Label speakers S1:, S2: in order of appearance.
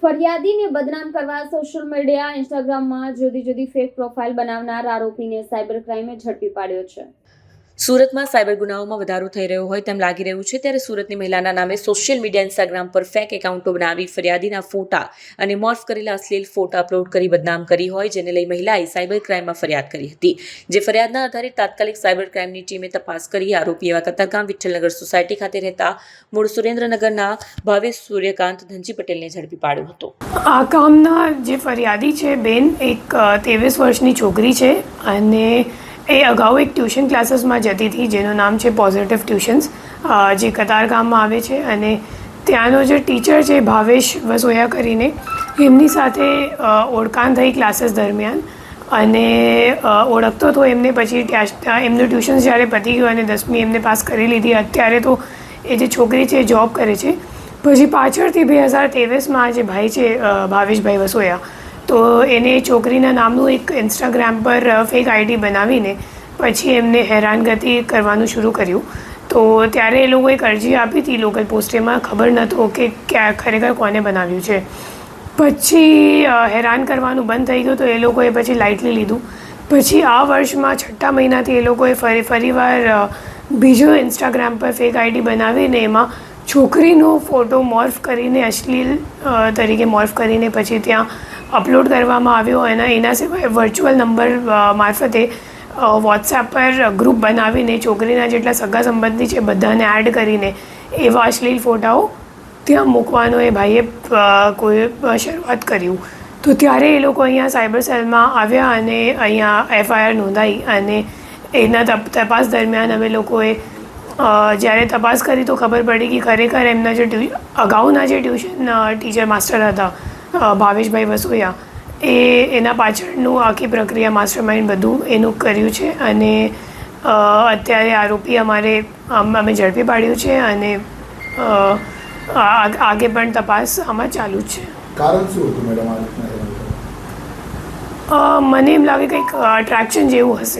S1: ફરિયાદીને બદનામ કરવા social media ઇન્સ્ટાગ્રામમાં જુદી જુદી ફેક પ્રોફાઇલ બનાવનાર આરોપીને સાયબર ક્રાઇમે ઝડપી પાડ્યો છે.
S2: સુરતમાં સાયબર ગુનાઓમાં વધારો થઈ રહ્યો હોય તેમ લાગી રહ્યું છે. ત્યારે સુરતની મહિલાના નામે સોશિયલ મીડિયા ઇન્સ્ટાગ્રામ પર ફેક એકાઉન્ટો બનાવી ફરિયાદીના ફોટા અને મોર્ફ કરેલા અશ્લીલ ફોટા અપલોડ કરી બદનામ કરી હોય, જેને લઈ મહિલાએ સાયબર ક્રાઇમમાં ફરિયાદ કરી હતી. જે ફરિયાદના આધારે તાત્કાલિક સાયબર ક્રાઇમની ટીમે તપાસ કરી આરોપી એવા કતારગામ વિઠ્ઠલનગર સોસાયટી ખાતે રહેતા મૂળ સુરેન્દ્રનગરના ભાવેશ સૂર્યકાંત ધનજી પટેલને ઝડપી પાડ્યો હતો.
S3: આ કામના જે ફરિયાદી છે બેન એક 23 વર્ષની છોકરી છે અને એ અગાઉ એક ટ્યુશન ક્લાસીસમાં જતી હતી જેનું નામ છે પોઝિટિવ ટ્યુશન્સ, જે કતારગામમાં આવે છે. અને ત્યાંનો જે ટીચર છે ભાવેશ વસોયા કરીને, એમની સાથે ઓળખાણ થઈ ક્લાસીસ દરમિયાન અને ઓળખતો હતો એમને. પછી એમનું ટ્યુશન જ્યારે પતી ગયું અને 10મી એમને પાસ કરી લીધી. અત્યારે તો એ જે છોકરી છે એ જોબ કરે છે. પછી પાછળથી 2023માં જે ભાઈ છે ભાવેશભાઈ વસોયા, તો એને છોકરીના નામનું એક ઇન્સ્ટાગ્રામ પર ફેક આઈડી બનાવીને પછી એમને હેરાનગતિ કરવાનું શરૂ કર્યું. તો ત્યારે એ લોકોએ એક અરજી આપી હતી લોકલ પોસ્ટેમાં, ખબર નહોતો કે ખરેખર કોને બનાવ્યું છે. પછી હેરાન કરવાનું બંધ થઈ ગયું તો એ લોકોએ પછી લાઇટલી લીધું. પછી આ વર્ષમાં 6ઠ્ઠા મહિનાથી એ લોકોએ ફરીવાર બીજો ઇન્સ્ટાગ્રામ પર ફેક આઈડી બનાવીને એમાં છોકરીનો ફોટો મોર્ફ કરીને અશ્લીલ તરીકે મોર્ફ કરીને પછી ત્યાં અપલોડ કરવામાં આવ્યો. અને એના સિવાય વર્ચ્યુઅલ નંબર મારફતે વોટ્સએપ પર ગ્રુપ બનાવીને છોકરીના જેટલા સગા સંબંધી છે બધાને એડ કરીને એવા અશ્લીલ ફોટાઓ ત્યાં મૂકવાનો એ ભાઈએ કોઈ શરૂઆત કર્યું. તો ત્યારે એ લોકો અહીંયા સાયબર સેલમાં આવ્યા અને અહીંયા FIR નોંધાઈ. અને એના તપાસ દરમિયાન અમે લોકોએ જ્યારે તપાસ કરી તો ખબર પડી કે ખરેખર એમના જે અગાઉના જે ટ્યુશન ટીચર માસ્ટર હતા ભાવેશભાઈ વસોયા, એના પાછળનું આખી પ્રક્રિયા માસ્ટરમાઇન્ડ બધું એનું કર્યું છે. અને અત્યારે આરોપી અમે ઝડપી પાડ્યું છે અને આગે પણ તપાસ આમાં ચાલુ છે.
S4: કારણ શું હતું મેડમ આ રીતના?
S3: મને એમ લાગે કંઈક અટ્રેક્શન જેવું હશે.